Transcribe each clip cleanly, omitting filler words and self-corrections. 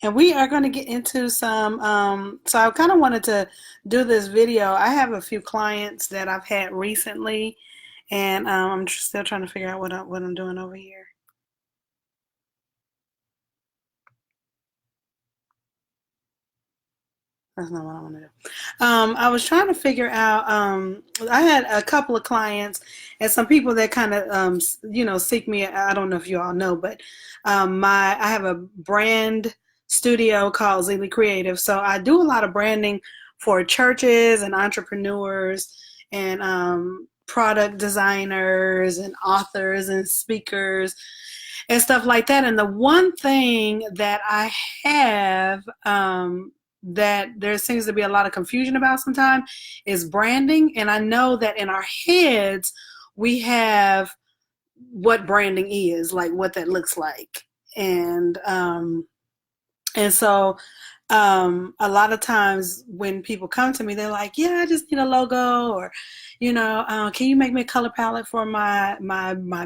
And we are going to get into some, so I kind of wanted to do this video. I have a few clients that I've had recently, and I'm still trying to figure out what I'm doing over here. That's not what I want to do. I was trying to figure out, I had a couple of clients and some people that kind of, seek me. I don't know if you all know, but I have a brand studio called Zeely Creative. So I do a lot of branding for churches and entrepreneurs and product designers and authors and speakers and stuff like that. And the one thing that I have that there seems to be a lot of confusion about sometimes is branding. And I know that in our heads, we have what branding is, like what that looks like. And so a lot of times when people come to me, they're like, "Yeah, I just need a logo," or, "Can you make me a color palette for my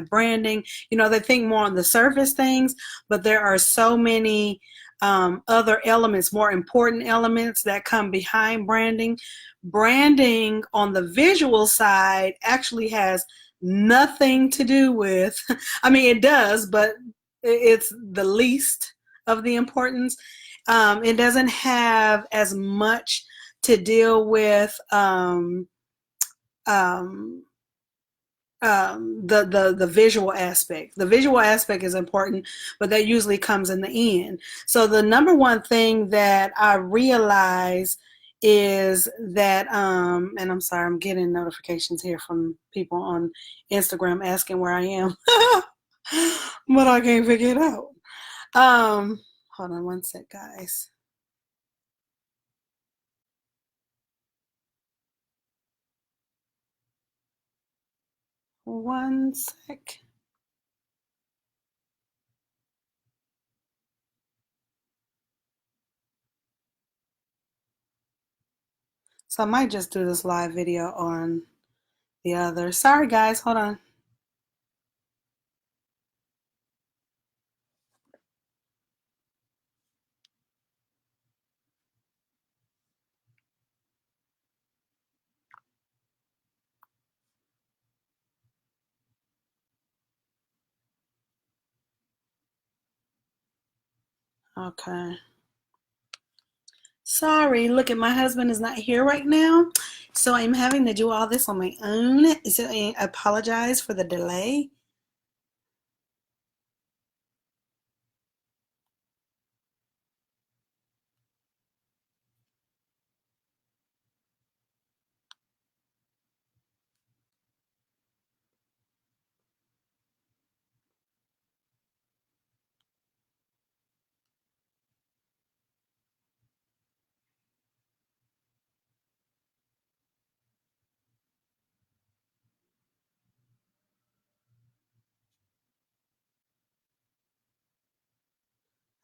branding?" They think more on the surface things, but there are so many other elements, more important elements that come behind branding. Branding on the visual side actually has nothing to do with. I mean, it does, but it's the least of the importance. It doesn't have as much to deal with the visual aspect. The visual aspect is important, but that usually comes in the end. So the number one thing that I realize is that, and I'm sorry, I'm getting notifications here from people on Instagram asking where I am, but I can't figure it out. Hold on one sec, guys. One sec. So I might just do this live video on the other. Sorry, guys. Hold on. Okay. Sorry. Look, at my husband is not here right now, so I'm having to do all this on my own. So I apologize for the delay.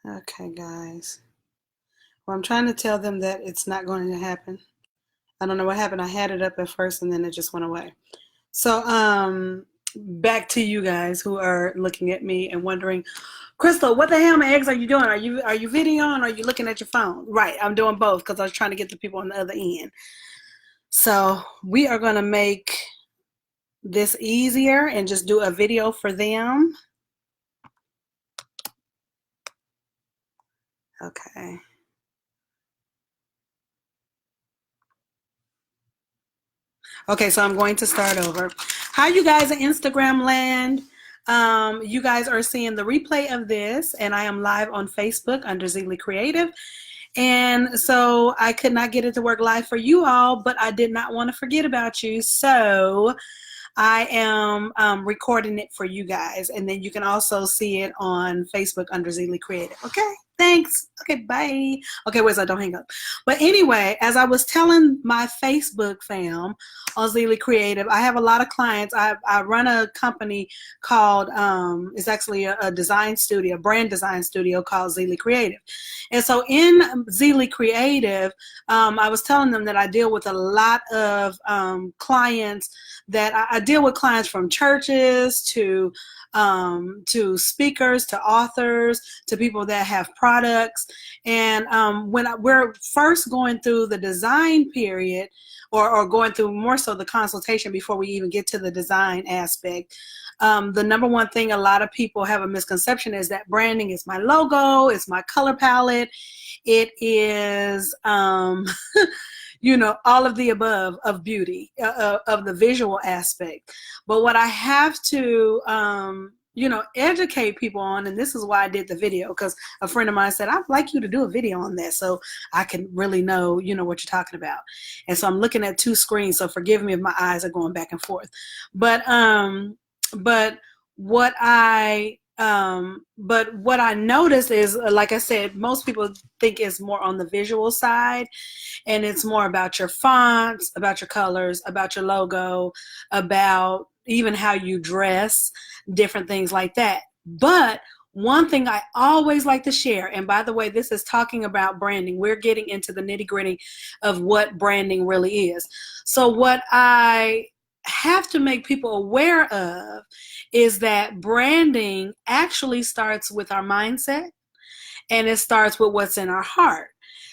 Okay, guys. Well, I'm trying to tell them that it's not going to happen. I don't know what happened. I had it up at first and then it just went away. So, back to you guys who are looking at me and wondering, Christyl, what the hell, my eggs, are you doing? Are you videoing or are you looking at your phone? Right, I'm doing both because I was trying to get the people on the other end. So we are gonna make this easier and just do a video for them. Okay. Okay, so I'm going to start over. Hi, you guys in Instagram land. You guys are seeing the replay of this, and I am live on Facebook under Zeely Creative. And so I could not get it to work live for you all, but I did not want to forget about you. So I am recording it for you guys. And then you can also see it on Facebook under Zeely Creative. Okay, thanks. Okay, bye. Okay, wait, so don't hang up. But anyway, as I was telling my Facebook fam on Zeely Creative, I have a lot of clients. I run a company called, it's actually a design studio, brand design studio called Zeely Creative. And so in Zeely Creative, I was telling them that I deal with a lot of clients that I deal with clients from churches to to speakers, to authors, to people that have products. And we're first going through the design period, or going through more so the consultation before we even get to the design aspect, the number one thing a lot of people have a misconception is that branding is my logo, it's my color palette, it is you know, all of the above of beauty, of the visual aspect. But what I have to you know, educate people on, and this is why I did the video, because a friend of mine said, I'd like you to do a video on that so I can really know, you know, what you're talking about. And so I'm looking at two screens, so forgive me if my eyes are going back and forth. But what I noticed is, like I said, most people think it's more on the visual side, and it's more about your fonts, about your colors, about your logo, about even how you dress, different things like that. But one thing I always like to share, and by the way, this is talking about branding. We're getting into the nitty-gritty of what branding really is. So what I have to make people aware of is that branding actually starts with our mindset, and it starts with what's in our heart.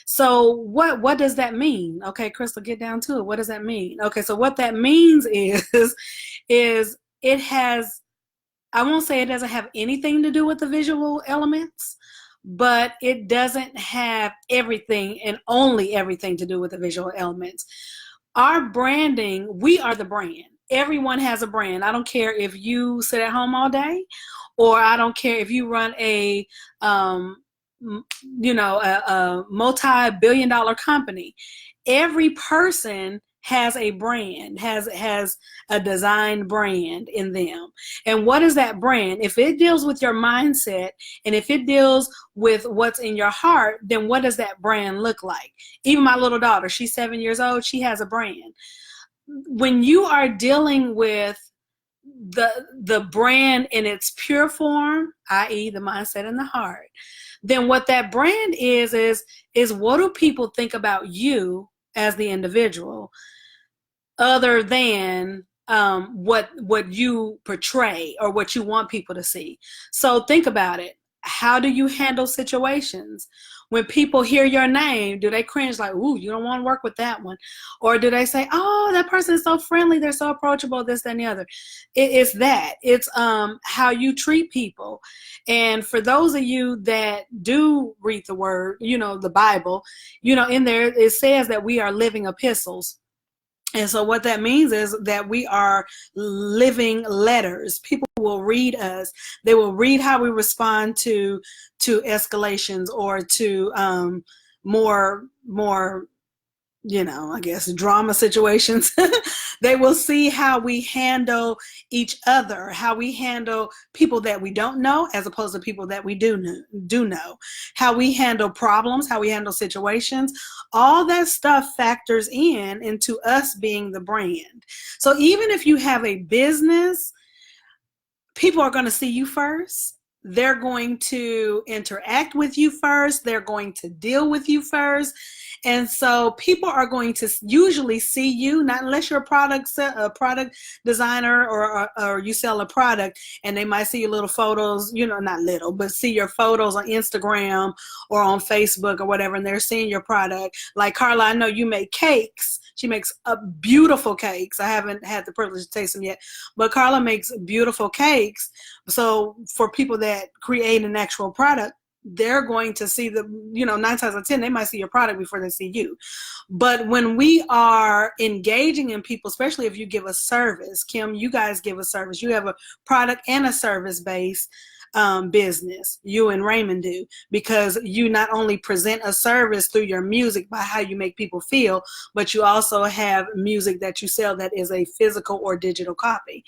So what does that mean? Okay, Christyl, get down to it. What does that mean? Okay, so what that means is it has, I won't say it doesn't have anything to do with the visual elements, but it doesn't have everything and only everything to do with the visual elements. Our branding, we are the brand. Everyone has a brand. I don't care if you sit at home all day, or I don't care if you run a you know, a multi-billion-dollar company. Every person has a brand, has a design brand in them. And what is that brand? If it deals with your mindset, and if it deals with what's in your heart, then what does that brand look like? Even my little daughter, she's 7 years old, she has a brand. When you are dealing with the brand in its pure form, i.e. the mindset and the heart, then what that brand is what do people think about you as the individual, other than what you portray or what you want people to see. So think about it. How do you handle situations? When people hear your name, do they cringe like, ooh, you don't want to work with that one? Or do they say, oh, that person is so friendly, they're so approachable, this, that, and the other? It's that. It's how you treat people. And for those of you that do read the word, you know, the Bible, you know, in there it says that we are living epistles. And so what that means is that we are living letters. People will read us. They will read how we respond to escalations, or to more you know, I guess drama situations. They will see how we handle each other, how we handle people that we don't know as opposed to people that we do know, how we handle problems, how we handle situations. All that stuff factors into us being the brand. So even if you have a business, people are going to see you first. They're going to interact with you first. They're going to deal with you first. And so people are going to usually see you, not unless you're a product designer, or you sell a product, and they might see your little photos, you know, not little, but see your photos on Instagram or on Facebook or whatever, and they're seeing your product. Like Carla, I know you make cakes. She makes beautiful cakes. I haven't had the privilege to taste them yet, but Carla makes beautiful cakes. So for people that create an actual product, they're going to see the, you know, 9 times out of 10, they might see your product before they see you. But when we are engaging in people, especially if you give a service, Kim, you guys give a service, you have a product and a service based business, you and Raymond do, because you not only present a service through your music by how you make people feel, but you also have music that you sell that is a physical or digital copy.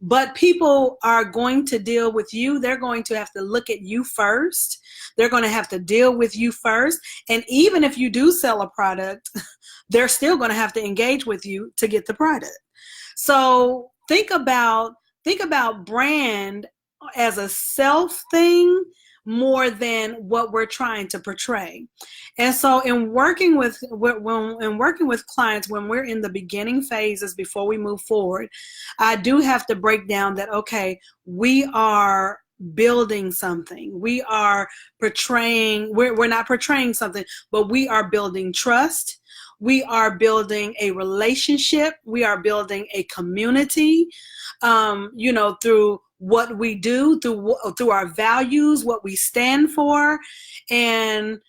But people are going to deal with you. They're going to have to look at you first. They're going to have to deal with you first. And even if you do sell a product, they're still going to have to engage with you to get the product. So think about brand as a self thing, more than what we're trying to portray. And so in working with clients, when we're in the beginning phases before we move forward, I do have to break down that, okay, we are building something. We are portraying, we're not portraying something, but we are building trust. We are building a relationship. We are building a community, through what we do, through our values, what we stand for, and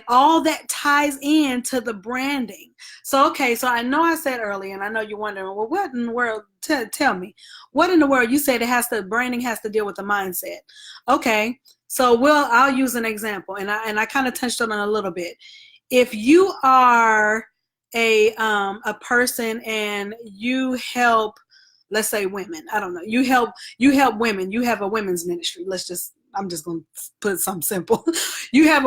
all that ties into the branding. So, okay, so I know I said earlier, and I know you're wondering, well, what in the world? Tell me, what in the world? You said branding has to deal with the mindset. Okay, so I'll use an example, and I kind of touched on it a little bit. If you are a person and you help, let's say, women, I don't know, you help women, you have a women's ministry. I'm just going to put something simple. You have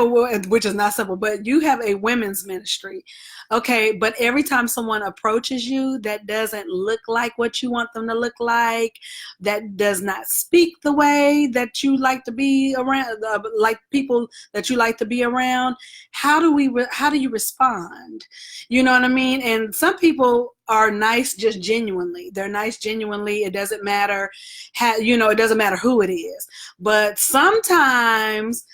which is not simple, but you have a women's ministry. Okay, but every time someone approaches you that doesn't look like what you want them to look like, that does not speak the way that you like to be around, like people that you like to be around, how do you respond? You know what I mean? And some people are nice just genuinely. They're nice genuinely. It doesn't matter it doesn't matter who it is. But sometimes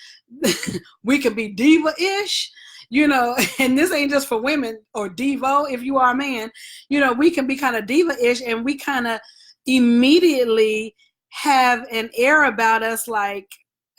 we can be diva-ish, and this ain't just for women, or Devo if you are a man. We can be kind of diva-ish, and we kind of immediately have an air about us like,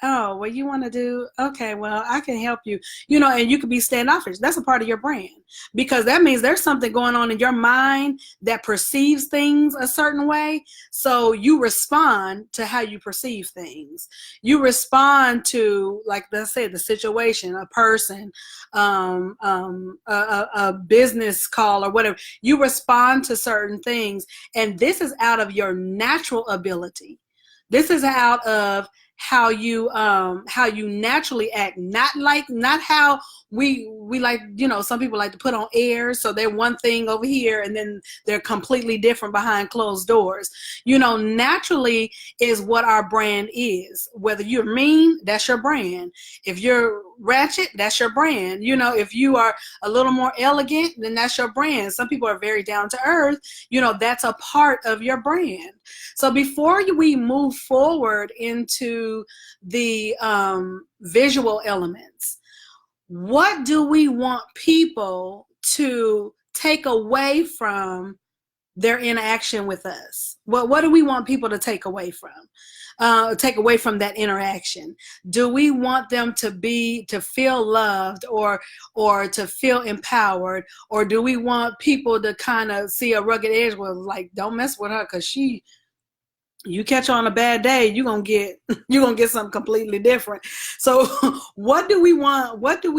oh, well, you want to do, okay, well, I can help you, and you could be standoffish. That's a part of your brand, because that means there's something going on in your mind that perceives things a certain way. So you respond to how you perceive things. You respond to, like, let's say, the situation, a person, a business call or whatever. You respond to certain things, and this is out of your natural ability. This is out of how you naturally act, not how we like, some people like to put on airs, so they're one thing over here and then they're completely different behind closed doors. Naturally is what our brand is. Whether you're mean, that's your brand. If you're ratchet, that's your brand. If you are a little more elegant, then that's your brand. Some people are very down to earth. That's a part of your brand. So before we move forward into the visual elements, what do we want people to take away from their interaction with us? What do we want people to take away from? Take away from that interaction? Do we want them to feel loved, or to feel empowered, or do we want people to kind of see a rugged edge where, like, don't mess with her, because you catch her on a bad day, you're gonna get something completely different. So what do we want? What is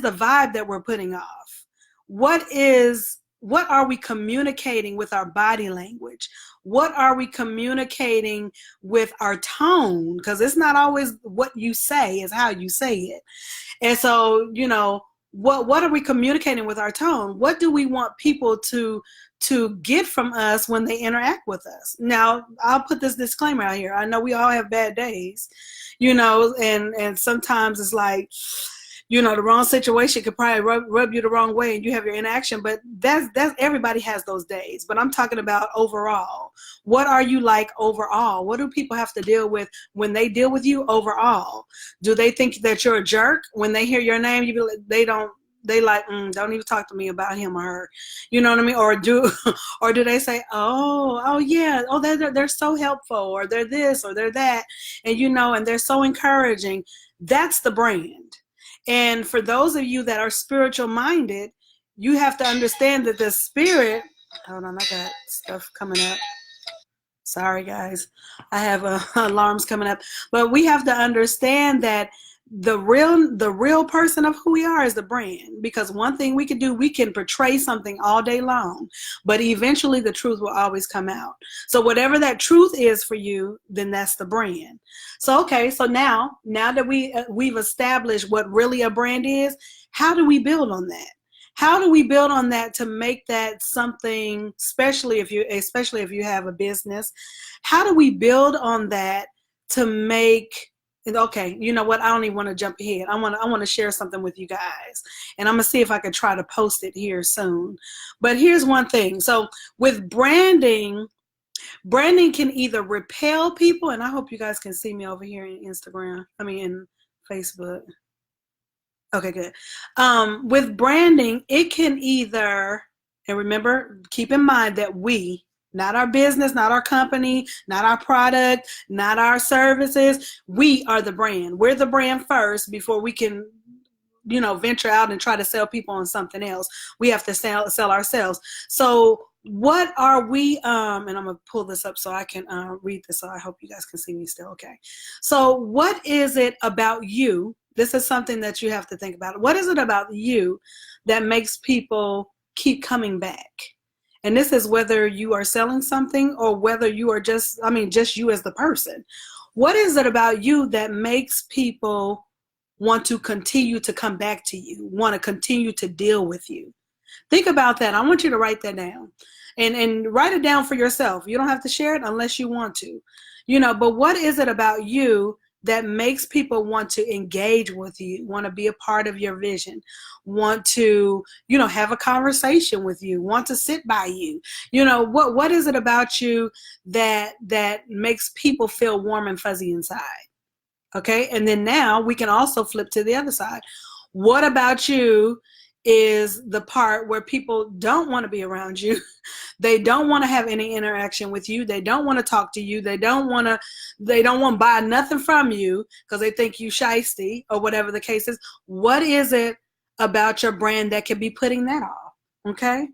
the vibe that we're putting off? What are we communicating with our body language? What are we communicating with our tone? Because it's not always what you say, it's how you say it. And so, what are we communicating with our tone? What do we want people to get from us when they interact with us? Now, I'll put this disclaimer out here. I know we all have bad days, and sometimes it's like, the wrong situation could probably rub you the wrong way and you have your inaction, but that's everybody has those days. But I'm talking about overall. What are you like overall? What do people have to deal with when they deal with you overall? Do they think that you're a jerk when they hear your name? They don't even talk to me about him or her. You know what I mean? Or do they say, oh yeah, oh, they're so helpful, or they're this, or they're that, and and they're so encouraging. That's the brand. And for those of you that are spiritual minded, you have to understand that the spirit, hold on, I got stuff coming up. Sorry guys, I have alarms coming up, but we have to understand that the real person of who we are is the brand. Because one thing we can do, we can portray something all day long, but eventually the truth will always come out. So whatever that truth is for you, then that's the brand. So okay, so now that we've established what really a brand is, how do we build on that? How do we build on that to make that something, especially if you have a business? How do we build on that to make, okay, you know what? I don't even want to jump ahead. I want to share something with you guys, and I'm gonna see if I can try to post it here soon. But here's one thing. So with branding, branding can either repel people, and I hope you guys can see me over here in Instagram. I mean in Facebook. Okay, good. With branding, it can either, and remember, keep in mind that we, not our business, not our company, not our product, not our services, we are the brand. We're the brand first before we can, you know, venture out and try to sell people on something else. We have to sell ourselves. So what are we, and I'm gonna pull this up so I can read this, so I hope you guys can see me still. Okay, so what is it about you? This is something that you have to think about. What is it about you that makes people keep coming back? And this is whether you are selling something or whether you are just, I mean, just you as the person. What is it about you that makes people want to continue to come back to you, want to continue to deal with you? Think about that. I want you to write that down, and write it down for yourself. You don't have to share it unless you want to, you know, but what is it about you that makes people want to engage with you, want to be a part of your vision, want to, you know, have a conversation with you, want to sit by you? You know, what is it about you that makes people feel warm and fuzzy inside? Okay, and then now we can also flip to the other side. What about you is the part where people don't want to be around you? They don't want to have any interaction with you. They don't want to talk to you. They don't want to buy nothing from you because they think you shysty or whatever the case is. What is it about your brand that can be putting that off? Okay,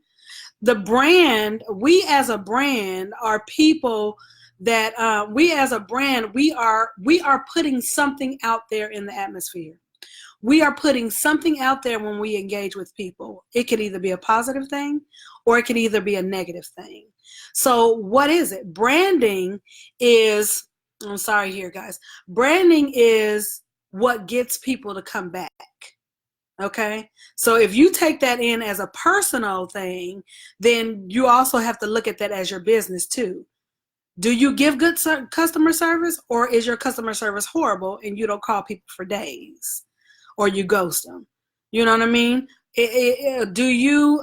the brand, we as a brand are people that we as a brand, we are putting something out there in the atmosphere. We are putting something out there when we engage with people. It could either be a positive thing or it could either be a negative thing. So what is it? Branding is, I'm sorry here, guys. Branding is what gets people to come back. Okay, so if you take that in as a personal thing, then you also have to look at that as your business too. Do you give good customer service, or is your customer service horrible and you don't call people for days, or you ghost them? You know what I mean? Do you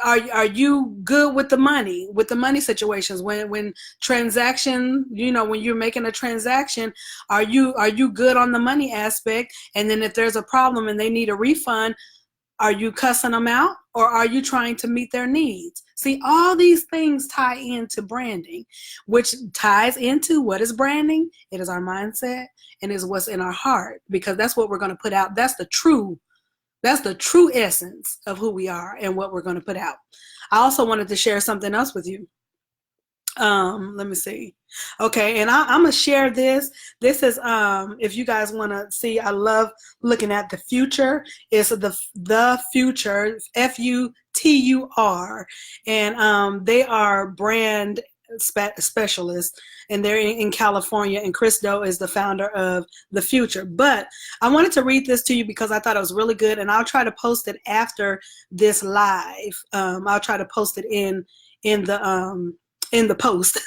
are you good with the money situations when transaction, you know, when you're making a transaction, are you good on the money aspect? And then if there's a problem and they need a refund, are you cussing them out, or are you trying to meet their needs? See, all these things tie into branding, which ties into what is branding? It is our mindset and is what's in our heart, because that's what we're going to put out. That's the true essence of who we are and what we're going to put out. I also wanted to share something else with you. Let me see. Okay, and I'm gonna share this. This is if you guys want to see, I love looking at the future. It's the future, FUTUR, and they are brand specialists, and they're in California, and Christyl is the founder of the future. But I wanted to read this to you because I thought it was really good, and I'll try to post it after this live. I'll try to post it in the post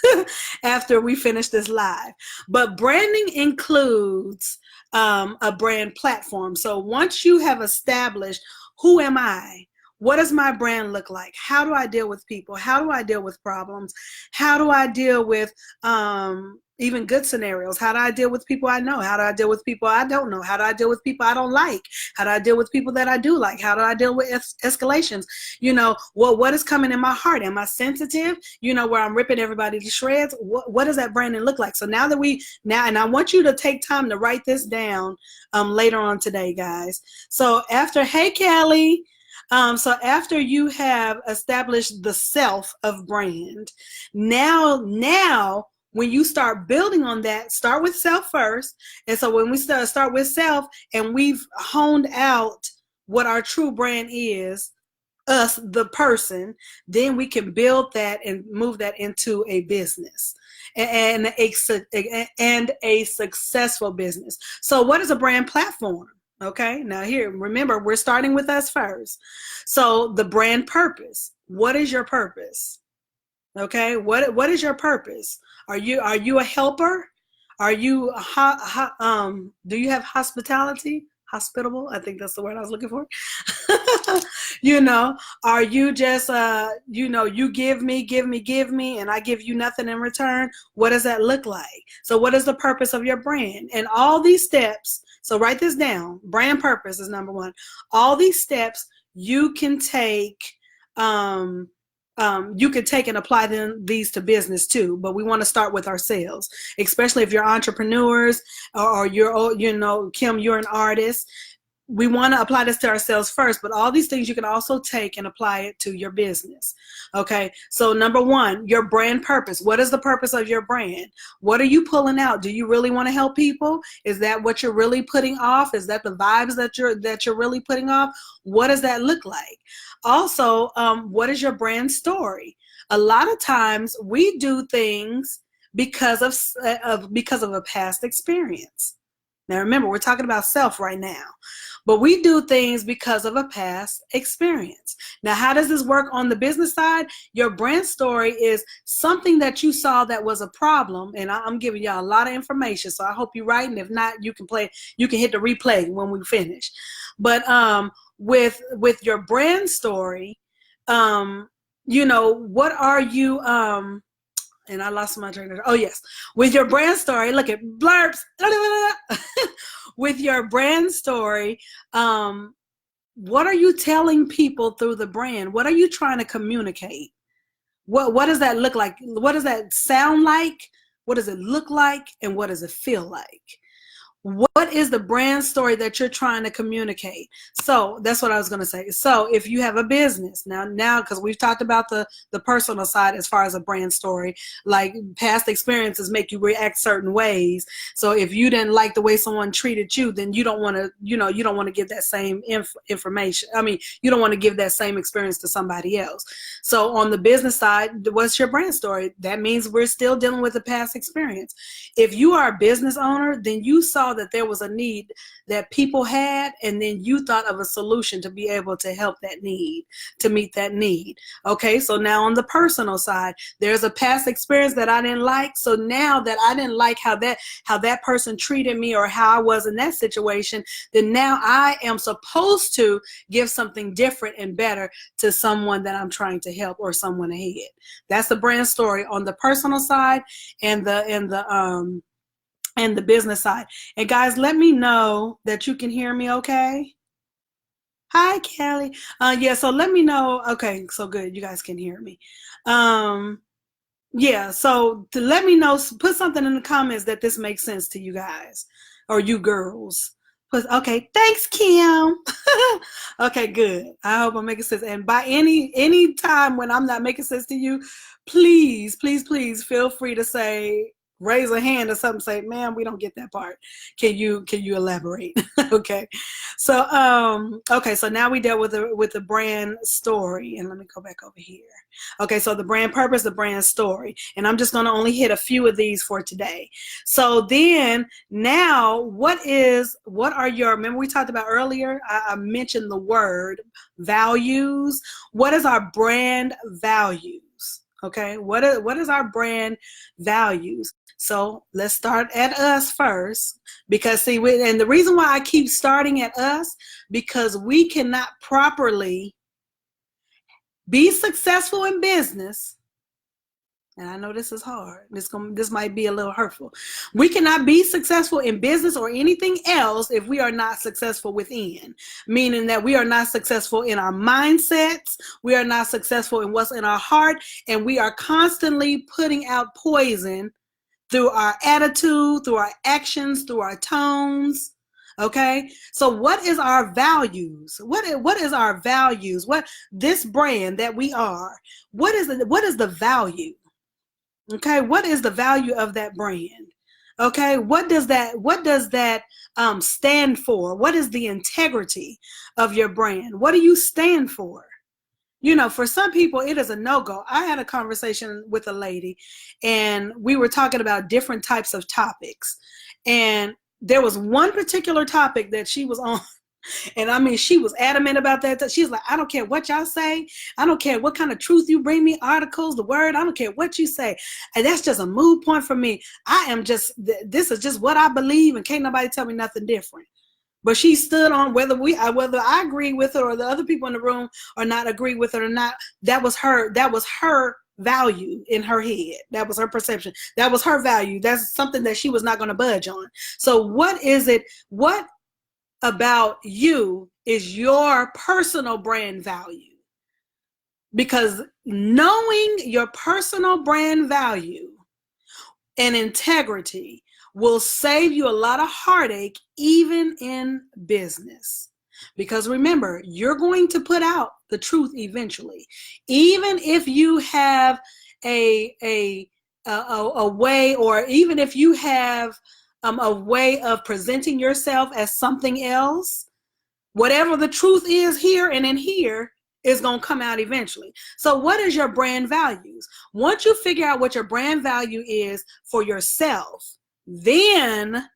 after we finish this live. But branding includes a brand platform. So once you have established, who am I? What does my brand look like? How do I deal with people? How do I deal with problems? How do I deal with even good scenarios? How do I deal with people I know? How do I deal with people I don't know? How do I deal with people I don't like? How do I deal with people that I do like? How do I deal with escalations? You know, what is coming in my heart? Am I sensitive? You know, where I'm ripping everybody to shreds? What does that branding look like? So now that and I want you to take time to write this down later on today, guys. So hey, Kelly. So after you have established the self of brand, now when you start building on that, start with self first. And so when we start with self and we've honed out what our true brand is, us, the person, then we can build that and move that into a business and a successful business. So what is a brand platform? Okay, now here, remember, we're starting with us first. So the brand purpose. What is your purpose? Okay, what is your purpose? Are you a helper? Are you do you have hospitality? Hospitable? I think that's the word I was looking for. You know, are you just you know, you give me, give me, give me, and I give you nothing in return? What does that look like? So what is the purpose of your brand? And all these steps, so write this down. Brand purpose is number one. All these steps you can take you could take and apply these to business too, but we want to start with ourselves, especially if you're entrepreneurs, or you're, you know, Kim, you're an artist. We want to apply this to ourselves first, but all these things you can also take and apply it to your business. Okay, so number one, your brand purpose. What is the purpose of your brand? What are you pulling out? Do you really want to help people? Is that what you're really putting off? Is that the vibes that you're really putting off? What does that look like? Also, what is your brand story? A lot of times we do things because of a past experience. Now remember, we're talking about self right now, but we do things because of a past experience. Now, how does this work on the business side? Your brand story is something that you saw that was a problem, and I'm giving y'all a lot of information, so I hope you write, and if not, you can hit the replay when we finish. But with your brand story, you know, what are you and I lost my train of thought. Oh yes, with your brand story, look at blurbs. With your brand story, what are you telling people through the brand? What are you trying to communicate? What does that look like? What does that sound like? What does it look like? And what does it feel like? What is the brand story that you're trying to communicate? So that's what I was going to say. So if you have a business now, because we've talked about the personal side as far as a brand story, like past experiences make you react certain ways. So if you didn't like the way someone treated you, then you don't want to, you know, you don't want to give that same information. I mean, you don't want to give that same experience to somebody else. So on the business side, what's your brand story? That means we're still dealing with the past experience. If you are a business owner, then you saw that there was a need that people had, and then you thought of a solution to be able to help that need, to meet that need. Okay, so now on the personal side, there's a past experience that I didn't like. So now that I didn't like how that person treated me or how I was in that situation, then now I am supposed to give something different and better to someone that I'm trying to help or someone ahead. That's the brand story on the personal side and the business side. And guys, let me know that you can hear me okay. Hi, Kelly. Yeah, so let me know. Okay, so good. You guys can hear me. Yeah, so to let me know, put something in the comments that this makes sense to you guys or you girls. Okay, thanks, Kim. Okay, good. I hope I'm making sense. And by any time when I'm not making sense to you, please, please, please feel free to say, raise a hand or something, say, ma'am, we don't get that part. Can you elaborate? Okay. So okay, so now we dealt with the brand story, and let me go back over here. Okay, so the brand purpose, the brand story, and I'm just going to only hit a few of these for today. So then now what are your, remember we talked about earlier, I mentioned the word values. What is our brand values? Okay, what is our brand values? So let's start at us first, because see, and the reason why I keep starting at us, because we cannot properly be successful in business. And I know this is hard. This might be a little hurtful. We cannot be successful in business or anything else if we are not successful within, meaning that we are not successful in our mindsets. We are not successful in what's in our heart. And we are constantly putting out poison through our attitude, through our actions, through our tones. Okay, so what is our values? What is our values? What this brand that we are? What is the value? Okay, what is the value of that brand? Okay, what does that stand for? What is the integrity of your brand? What do you stand for? You know, for some people, it is a no-go. I had a conversation with a lady, and we were talking about different types of topics. And there was one particular topic that she was on. And I mean, she was adamant about that. She's like, I don't care what y'all say. I don't care what kind of truth you bring me, articles, the word. I don't care what you say. And that's just a moot point for me. I am just, this is just what I believe, and can't nobody tell me nothing different. But she stood on whether I agree with her or the other people in the room or not agree with it or not. That was her value in her head. That was her perception. That was her value. That's something that she was not going to budge on. So what is it? What about you is your personal brand value? Because knowing your personal brand value and integrity will save you a lot of heartache, even in business. Because remember, you're going to put out the truth eventually. Even if you have a way, or even if you have a way of presenting yourself as something else, whatever the truth is here and in here is going to come out eventually. So what is your brand values? Once you figure out what your brand value is for yourself, then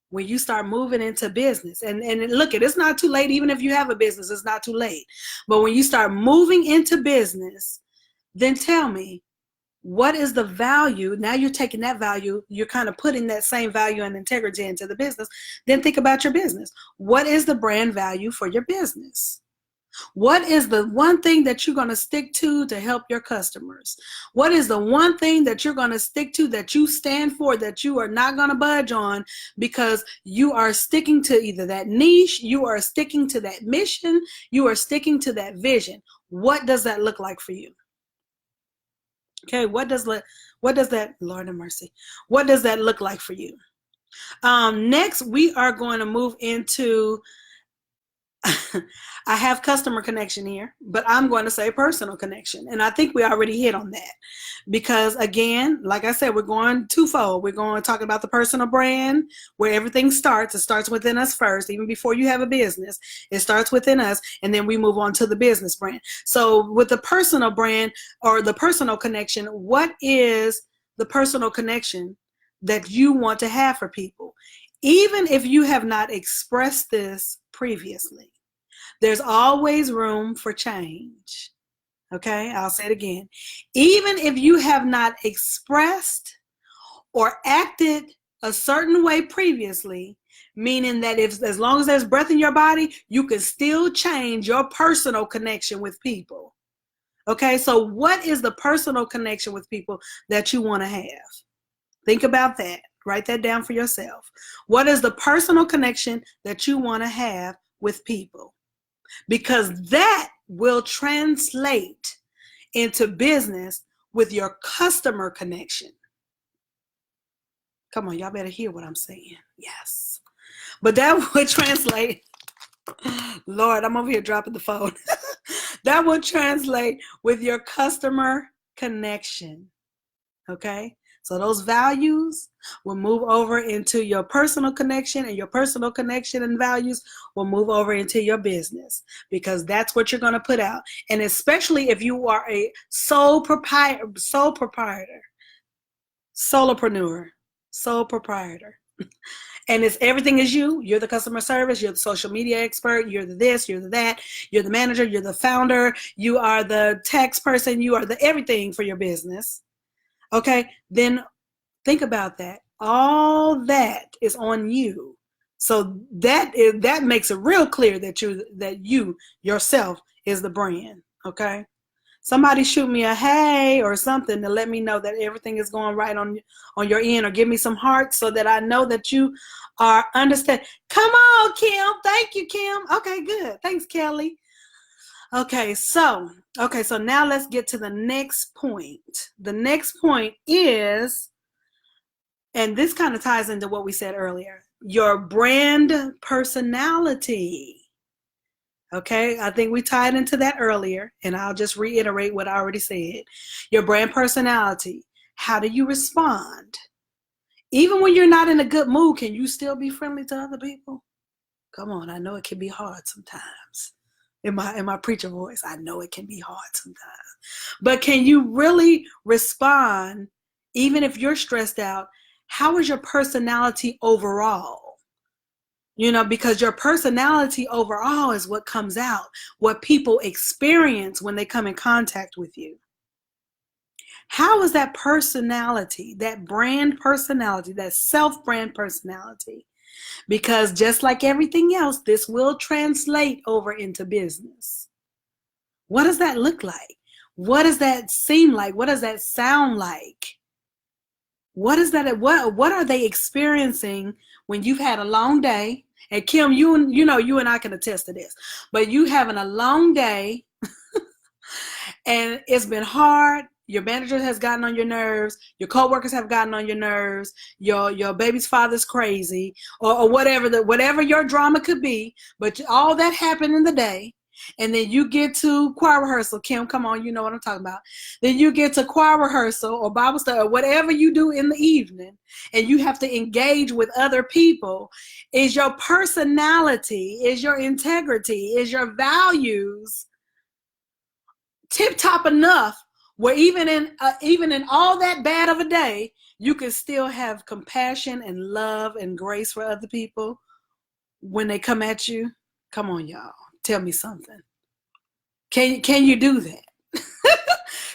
when you start moving into business, and look, it's not too late. Even if you have a business, it's not too late. But when you start moving into business, then tell me, what is the value? Now you're taking that value, you're kind of putting that same value and integrity into the business. Then think about your business. What is the brand value for your business? What is the one thing that you're going to stick to help your customers? What is the one thing that you're going to stick to, that you stand for, that you are not going to budge on, because you are sticking to either that niche, you are sticking to that mission, you are sticking to that vision? What does that look like for you? Okay, what does that, Lord have mercy, what does that look like for you? Next, we are going to move into, I have customer connection here, but I'm going to say personal connection. And I think we already hit on that, because again, like I said, we're going twofold. We're going to talk about the personal brand, where everything starts. It starts within us first. Even before you have a business, it starts within us, and then we move on to the business brand. So with the personal brand or the personal connection, what is the personal connection that you want to have for people? Even if you have not expressed this previously, there's always room for change. Okay, I'll say it again. Even if you have not expressed or acted a certain way previously, meaning that as long as there's breath in your body, you can still change your personal connection with people. Okay, so what is the personal connection with people that you want to have? Think about that. Write that down for yourself. What is the personal connection that you want to have with people? Because that will translate into business with your customer connection. Come on, y'all better hear what I'm saying. Yes. But that would translate, Lord, I'm over here dropping the phone. That would translate with your customer connection. Okay? So those values will move over into your personal connection, and your personal connection and values will move over into your business, because that's what you're going to put out. And especially if you are a sole proprietor, solopreneur, sole proprietor. And it's everything is you. You're the customer service. You're the social media expert. You're the this. You're the that. You're the manager. You're the founder. You are the tax person. You are the everything for your business. Okay, then think about that. All that is on you. So that makes it real clear that you yourself is the brand. Okay. Somebody shoot me a hey or something to let me know that everything is going right on your end, or give me some hearts so that I know that you are understand. Come on, Kim. Thank you, Kim. Okay, good. Thanks, Kelly. Okay, so now let's get to the next point. The next point is, and this kind of ties into what we said earlier, your brand personality. Okay, I think we tied into that earlier, and I'll just reiterate what I already said. Your brand personality. How do you respond? Even when you're not in a good mood, can you still be friendly to other people? Come on, I know it can be hard sometimes. In my preacher voice, I know it can be hard sometimes. But can you really respond even if you're stressed out? How is your personality overall? because your personality overall is what comes out, what people experience when they come in contact with you. How is that personality, that brand personality, that self-brand personality? Because just like everything else, this will translate over into business. What does that look like? What does that seem like? What does that sound like? What is that? What are they experiencing when you've had a long day? And Kim, you and I can attest to this. But you having a long day and it's been hard. Your manager has gotten on your nerves. Your coworkers have gotten on your nerves. Your baby's father's crazy, or whatever your drama could be. But all that happened in the day, and then you get to choir rehearsal. Kim, come on, you know what I'm talking about. Then you get to choir rehearsal or Bible study or whatever you do in the evening, and you have to engage with other people. Is your personality, is your integrity, is your values tip-top enough where even in all that bad of a day, you can still have compassion and love and grace for other people when they come at you? Come on, y'all. Tell me something. Can you do that?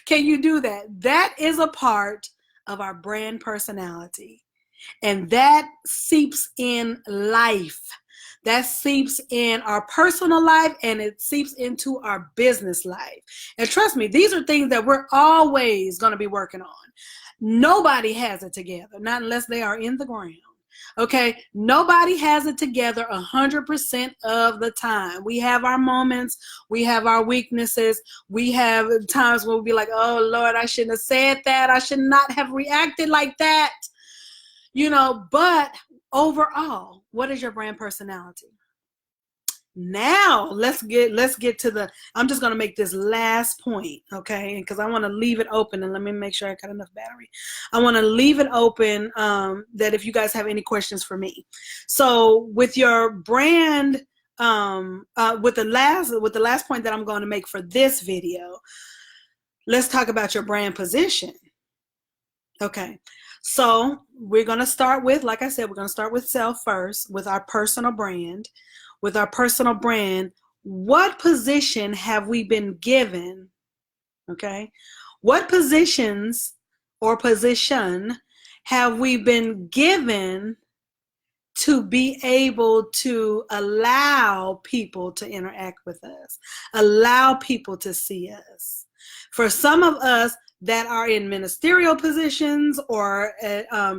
Can you do that? That is a part of our brand personality. And that seeps in life. That seeps in our personal life, and it seeps into our business life. And trust me, these are things that we're always going to be working on. Nobody has it together, not unless they are in the ground. Okay, nobody has it together 100% of the time. We have our moments, we have our weaknesses, we have times where we'll be like, oh Lord, I shouldn't have said that, I should not have reacted like that. But overall, what is your brand personality? Now let's get to the, I'm just going to make this last point, okay? Because I want to leave it open, and let me make sure I got enough battery. I want to leave it open that if you guys have any questions for me. So with your brand, with the last point that I'm going to make for this video, let's talk about your brand position. Okay. So we're going to start with, like I said, we're going to start with self first, with our personal brand. With our personal brand, what position have we been given? Okay. What positions or position have we been given to be able to allow people to interact with us, allow people to see us? For some of us that are in ministerial positions, or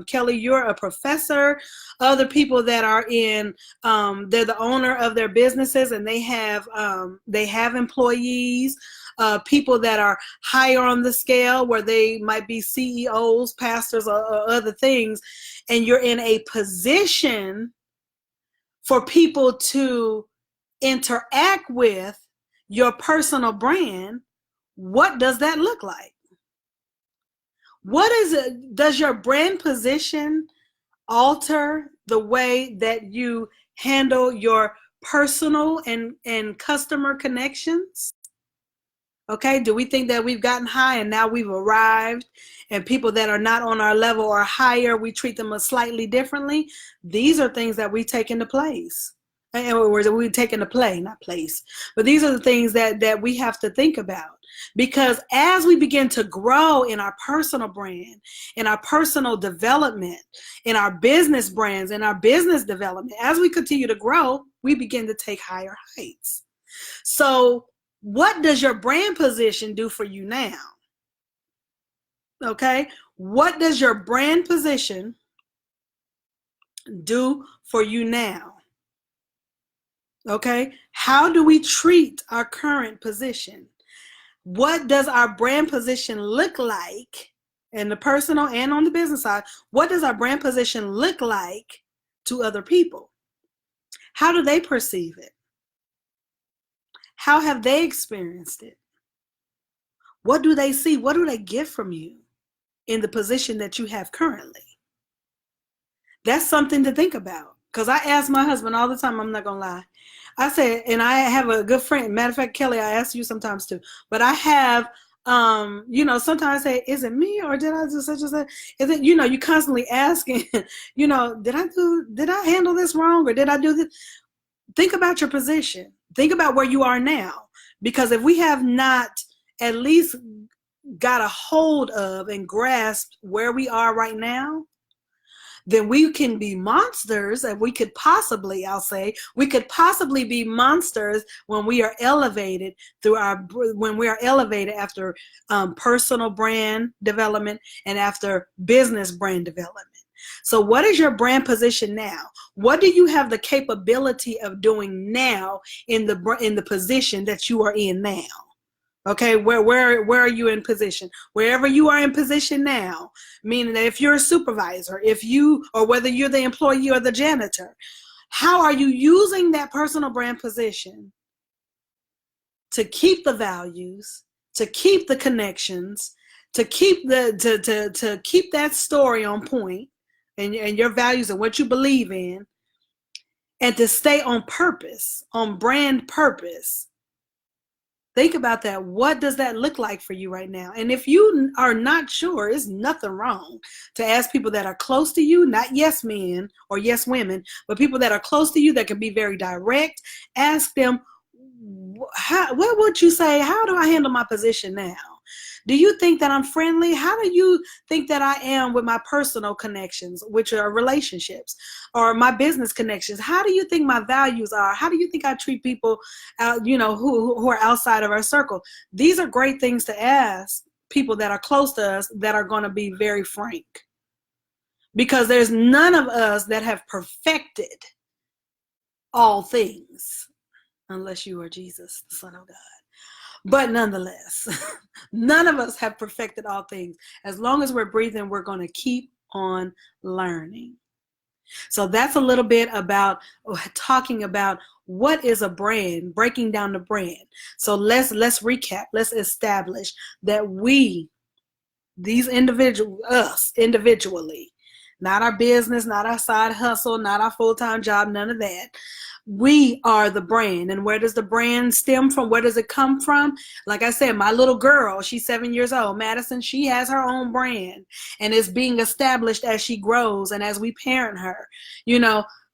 Kelly, you're a professor. Other people that are in, they're the owner of their businesses and they have employees. People that are higher on the scale, where they might be CEOs, pastors, or other things, and you're in a position for people to interact with your personal brand. What does that look like? What is it? Does your brand position alter the way that you handle your personal and customer connections? Okay, do we think that we've gotten high and now we've arrived, and people that are not on our level or higher, we treat them slightly differently? These are things that we take into place. And we take into play, not place. But these are the things that we have to think about. Because as we begin to grow in our personal brand, in our personal development, in our business brands, in our business development, as we continue to grow, we begin to take higher heights. So what does your brand position do for you now? Okay, what does your brand position do for you now? Okay, how do we treat our current position? What does our brand position look like in the personal and on the business side? What does our brand position look like to other people? How do they perceive it? How have they experienced it? What do they see? What do they get from you in the position that you have currently? That's something to think about. Because I ask my husband all the time, I'm not going to lie. I said, and I have a good friend, matter of fact, Kelly, I ask you sometimes too, but I have Sometimes I say, is it me or did I do such and such? Is it, you constantly asking, did I handle this wrong or did I do this? Think about your position. Think about where you are now. Because if we have not at least got a hold of and grasped where we are right now, then we can be monsters, and we could possibly be monsters when we are elevated after personal brand development and after business brand development. So what is your brand position now? What do you have the capability of doing now in the position that you are in now? Okay, where are you in position? Wherever you are in position now, meaning that if you're a supervisor, or whether you're the employee or the janitor, how are you using that personal brand position to keep the values, to keep the connections, to keep to keep that story on point, and your values and what you believe in, and to stay on purpose, on brand purpose? Think about that. What does that look like for you right now? And if you are not sure, it's nothing wrong to ask people that are close to you, not yes men or yes women, but people that are close to you that can be very direct. Ask them, what would you say? How do I handle my position now? Do you think that I'm friendly? How do you think that I am with my personal connections, which are relationships, or my business connections? How do you think my values are? How do you think I treat people out, who are outside of our circle? These are great things to ask people that are close to us that are going to be very frank. Because there's none of us that have perfected all things unless you are Jesus, the Son of God. But nonetheless, none of us have perfected all things. As long as we're breathing, we're going to keep on learning. So that's a little bit about talking about what is a brand, breaking down the brand. So let's recap. Let's establish that us individually, not our business, not our side hustle, not our full-time job, none of that. We are the brand. And where does the brand stem from? Where does it come from? Like I said, my little girl, she's 7 years old, Madison, she has her own brand, and it's being established as she grows and as we parent her.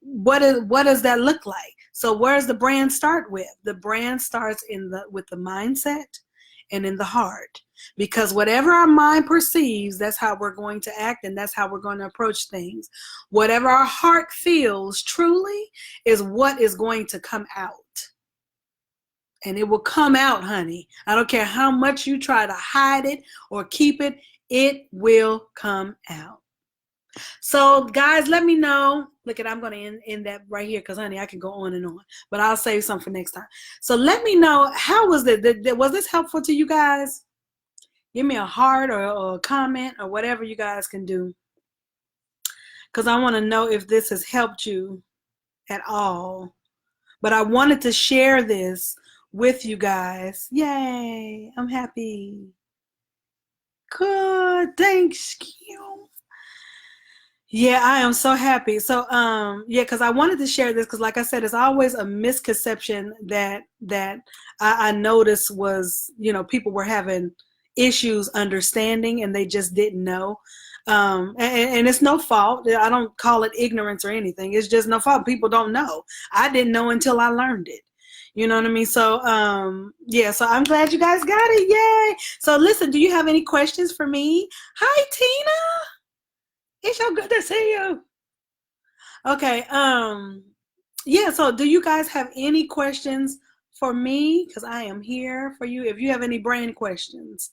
What does that look like? So where does the brand start with? The brand starts with the mindset and in the heart. Because whatever our mind perceives, that's how we're going to act, and that's how we're going to approach things. Whatever our heart feels truly is what is going to come out. And it will come out, honey. I don't care how much you try to hide it or keep it, it will come out. So guys, let me know. Look, I'm going to end that right here because, honey, I can go on and on, but I'll save some for next time. So let me know, how was it? Was this helpful to you guys? Give me a heart or a comment or whatever you guys can do, because I want to know if this has helped you at all. But I wanted to share this with you guys. Yay, I'm happy. Good, thanks you. Yeah, I am so happy. So yeah, because I wanted to share this because, like I said, it's always a misconception that I noticed was, people were having issues understanding and they just didn't know. And it's no fault. I don't call it ignorance or anything. It's just no fault. People don't know. I didn't know until I learned it. You know what I mean? So yeah, so I'm glad you guys got it. Yay. So listen, do you have any questions for me? Hi, Tina. It's so good to see you. Okay. Yeah, so do you guys have any questions for me? Because I am here for you. If you have any brand questions,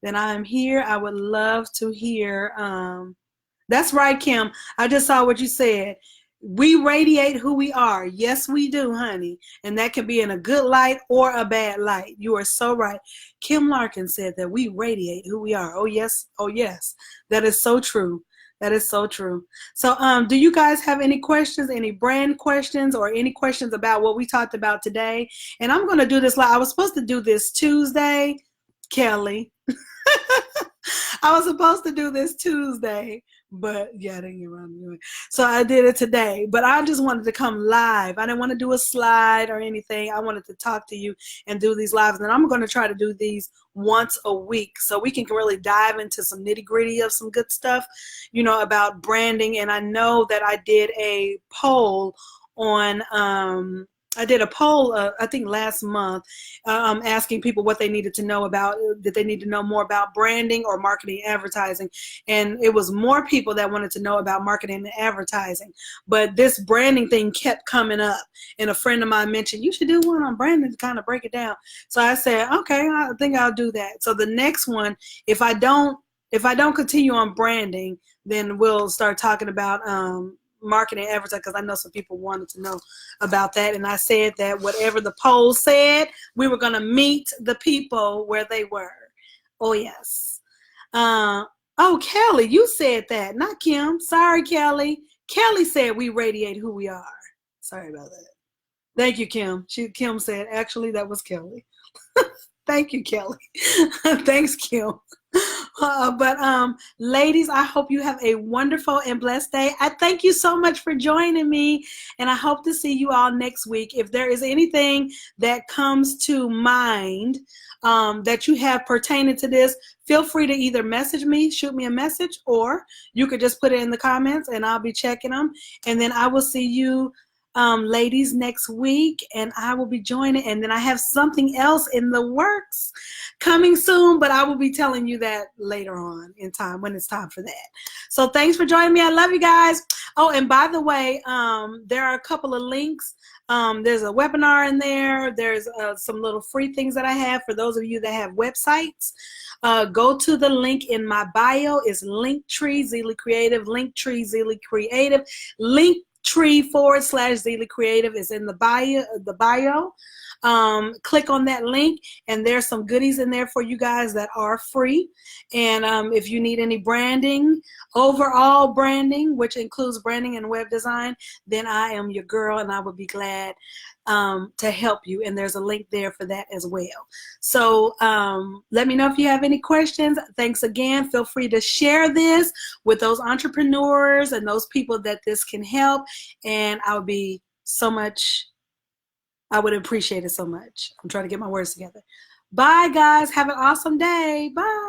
then I am here. I would love to hear. That's right, Kim. I just saw what you said. We radiate who we are. Yes, we do, honey. And that can be in a good light or a bad light. You are so right. Kim Larkin said that we radiate who we are. Oh, yes. Oh, yes. That is so true. That is so true. So do you guys have any questions, any brand questions, or any questions about what we talked about today? And I'm going to do this. I was supposed to do this Tuesday, Kelly. I was supposed to do this Tuesday, But yeah, I didn't get around to doing it. So I did it today. But I just wanted to come live. I didn't want to do a slide or anything. I wanted to talk to you and do these lives. And I'm going to try to do these once a week so we can really dive into some nitty gritty of some good stuff, you know, about branding. And I know that I did a poll on I did a poll, I think last month, asking people what they needed to know about. Did they need to know more about branding or marketing and advertising? And it was more people that wanted to know about marketing and advertising. But this branding thing kept coming up. And a friend of mine mentioned, you should do one on branding to kind of break it down. So I said, okay, I think I'll do that. So the next one, if I don't continue on branding, then we'll start talking about marketing and advertising, because I know some people wanted to know about that. And I said that whatever the poll said, we were going to meet the people where they were. Oh, yes. Oh, Kelly, you said that, not Kim. Sorry, Kelly. Kelly said we radiate who we are. Sorry about that. Thank you, Kim. Kim said, actually, that was Kelly. Thank you, Kelly. Thanks, Kim. But ladies, I hope you have a wonderful and blessed day. I thank you so much for joining me, and I hope to see you all next week. If there is anything that comes to mind that you have pertaining to this, feel free to either message me, shoot me a message, or you could just put it in the comments and I'll be checking them. And then I will see you ladies next week, and I will be joining. And then I have something else in the works coming soon, but I will be telling you that later on in time when it's time for that. So thanks for joining me. I love you guys. Oh, and by the way, there are a couple of links. There's a webinar in there. There's some little free things that I have for those of you that have websites. Go to the link in my bio. It's Linktree Zealy Creative, Linktree Zealy Creative, Linktree/Zealy Creative is in the bio. Click on that link, and there's some goodies in there for you guys that are free. And if you need any branding, overall branding, which includes branding and web design, then I am your girl, and I would be glad to help you. And there's a link there for that as well. So let me know if you have any questions. Thanks again. Feel free to share this with those entrepreneurs and those people that this can help. And I would appreciate it so much. I'm trying to get my words together. Bye, guys. Have an awesome day. Bye.